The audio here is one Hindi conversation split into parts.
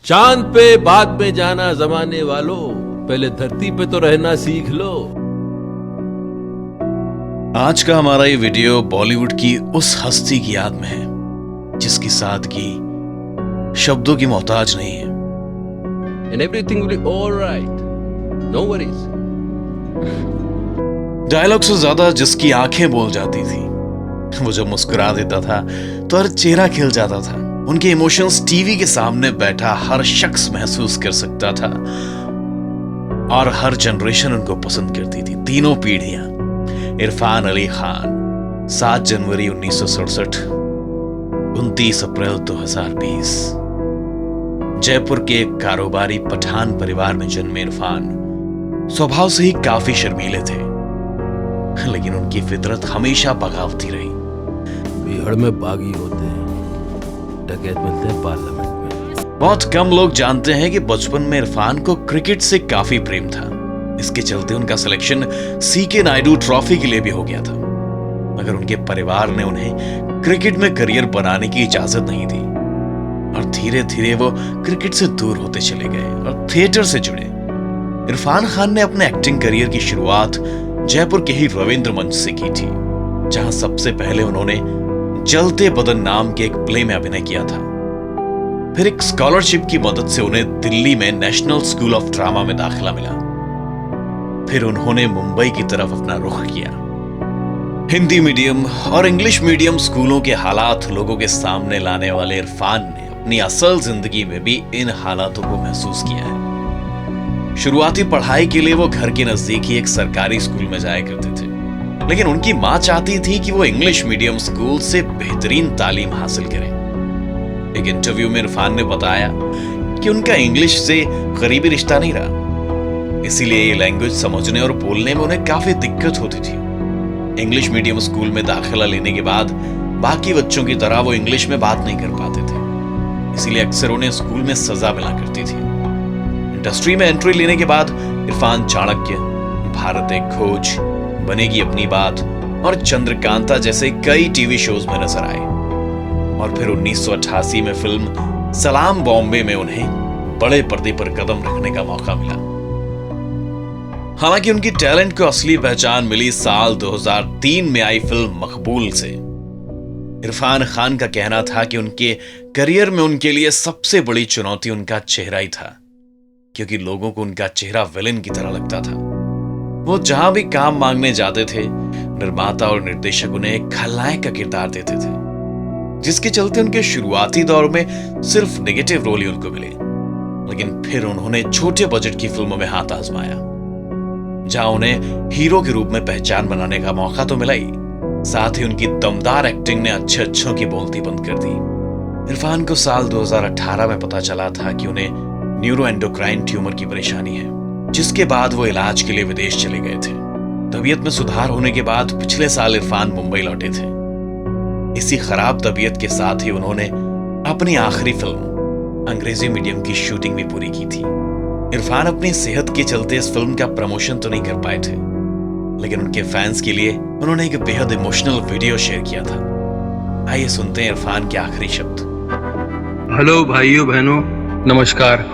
चांद पे बाद में जाना जमाने वालों, पहले धरती पे तो रहना सीख लो। आज का हमारा ये वीडियो बॉलीवुड की उस हस्ती की याद में है जिसकी सादगी शब्दों की मोहताज नहीं है। And everything will be all right. No worries. Dialogue से ज्यादा जिसकी आंखें बोल जाती थी, वो जब मुस्कुरा देता था तो हर चेहरा खिल जाता था। उनके इमोशंस टीवी के सामने बैठा हर शख्स महसूस कर सकता था और हर जनरेशन उनको पसंद करती थी। तीनों पीढ़ियां। इरफान अली खान, 7 जनवरी 1967, 29 अप्रैल 2020। जयपुर के एक कारोबारी पठान परिवार में जन्मे इरफान स्वभाव से ही काफी शर्मीले थे, लेकिन उनकी फितरत हमेशा बगावती रही। बिहड़ में बागी होते हैं, डकैत मिलते हैं पार्लियामेंट में। बहुत कम लोग जानते हैं कि बचपन में इरफान को क्रिकेट से काफी प्रेम था। इसके चलते उनका सिलेक्शन सीके नायडू ट्रॉफी के लिए भी हो गया था, मगर उनके परिवार ने उन्हें क्रिकेट में करियर बनाने की इजाजत नहीं दी और धीरे धीरे वो क्रिकेट से दूर होते चले गए और थिएटर से जुड़े। इरफान खान ने अपने एक्टिंग करियर की शुरुआत जयपुर के ही रविंद्र मंच से की थी, जहां सबसे पहले उन्होंने जलते बदन नाम के एक प्ले में अभिनय किया था। फिर एक स्कॉलरशिप की मदद से उन्हें दिल्ली में नेशनल स्कूल ऑफ ड्रामा में दाखिला मिला। फिर उन्होंने मुंबई की तरफ अपना रुख किया। हिंदी मीडियम और इंग्लिश मीडियम स्कूलों के हालात लोगों के सामने लाने वाले इरफान ने अपनी असल जिंदगी में भी इन हालातों को महसूस किया है। शुरुआती पढ़ाई के लिए वो घर के नजदीक ही एक सरकारी स्कूल में जाया करते थे, लेकिन उनकी मां चाहती थी कि वो इंग्लिश मीडियम स्कूल से बेहतरीन तालीम हासिल करें। एक इंटरव्यू में इरफान ने बताया कि उनका इंग्लिश से करीबी रिश्ता नहीं रहा, इसीलिए ये लैंग्वेज समझने और बोलने में उन्हें काफी दिक्कत होती थी। इंग्लिश मीडियम स्कूल में दाखिला लेने के बाद बाकी बच्चों की तरह वो इंग्लिश में बात नहीं कर पाते थे, इसीलिए अक्सर उन्हें स्कूल में सजा मिला करती थी। इंडस्ट्री में एंट्री लेने के बाद इरफान चाणक्य, भारत एक खोज, बनेगी अपनी बात और चंद्रकांता जैसे कई टीवी शोज में नजर आए और फिर 1988 में फिल्म सलाम बॉम्बे में उन्हें बड़े पर्दे पर कदम रखने का मौका मिला। हालांकि उनकी टैलेंट को असली पहचान मिली साल 2003 में आई फिल्म मकबूल से। इरफान खान का कहना था कि उनके करियर में उनके लिए सबसे बड़ी चुनौती उनका चेहरा ही था, क्योंकि लोगों को उनका चेहरा विलेन की तरह लगता था। वो जहां भी काम मांगने जाते थे, निर्माता और निर्देशक उन्हें एक खलनायक का किरदार देते थे, जिसके चलते उनके शुरुआती दौर में सिर्फ नेगेटिव रोल ही उनको मिले। लेकिन फिर उन्होंने छोटे बजट की फिल्मों में हाथ आजमाया, जहां उन्हें हीरो के रूप में पहचान बनाने का मौका तो मिला ही, साथ ही उनकी दमदार एक्टिंग ने अच्छों की बोलती बंद कर दी। इरफान को साल 2018 में पता चला था कि उन्हें न्यूरोएंडोक्राइन ट्यूमर की परेशानी है, जिसके बाद वो इलाज के लिए विदेश चले गए थे। तबीयत में सुधार होने के बाद पिछले साल इरफान मुंबई लौटे थे। इसी खराब तबीयत के साथ ही उन्होंने अपनी आखिरी फिल्म अंग्रेजी मीडियम की शूटिंग भी पूरी की थी। इरफान अपनी सेहत के चलते इस फिल्म का प्रमोशन तो नहीं कर पाए थे, लेकिन उनके फैंस के लिए उन्होंने एक बेहद इमोशनल वीडियो शेयर किया था। आइए सुनते हैं इरफान के आखिरी शब्द। हेलो भाइयों बहनों, नमस्कार।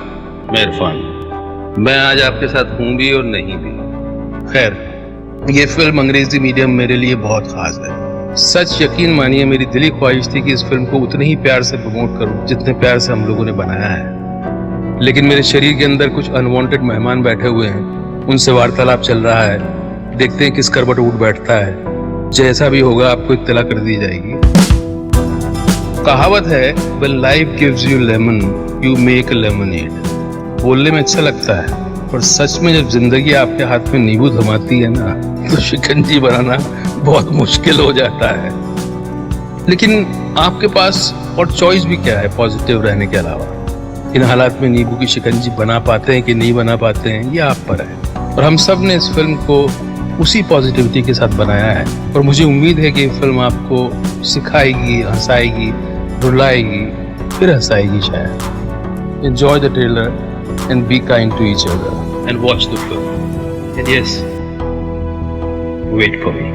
मैं इरफान, मैं आज आपके साथ हूं भी और नहीं भी। खैर, ये फिल्म अंग्रेजी मीडियम मेरे लिए बहुत खास है। सच यकीन मानिए, मेरी दिली ख्वाहिश थी कि इस फिल्म को उतने ही प्यार से प्रमोट करूं जितने प्यार से हम लोगों ने बनाया है, लेकिन मेरे शरीर के अंदर कुछ अनवांटेड मेहमान बैठे हुए हैं, उनसे वार्तालाप चल रहा है। देखते हैं किस करवट उठ बैठता है। जैसा भी होगा आपको इत्तला कर दी जाएगी। कहावत है, when life gives you lemon, you make a lemonade। बोलने में अच्छा लगता है, पर सच में जब जिंदगी आपके हाथ में नींबू थमाती है ना, तो शिकंजी बनाना बहुत मुश्किल हो जाता है। लेकिन आपके पास और चॉइस भी क्या है पॉजिटिव रहने के अलावा। इन हालात में नींबू की शिकंजी बना पाते हैं कि नहीं बना पाते हैं, ये आप पर है। और हम सब ने इस फिल्म को उसी पॉजिटिविटी के साथ बनाया है, और मुझे उम्मीद है कि ये फिल्म आपको सिखाएगी, हंसाएगी, रुलाएगी, फिर हंसाएगी शायद। Enjoy the trailer and be kind to each other and watch the film. And yes, wait for me.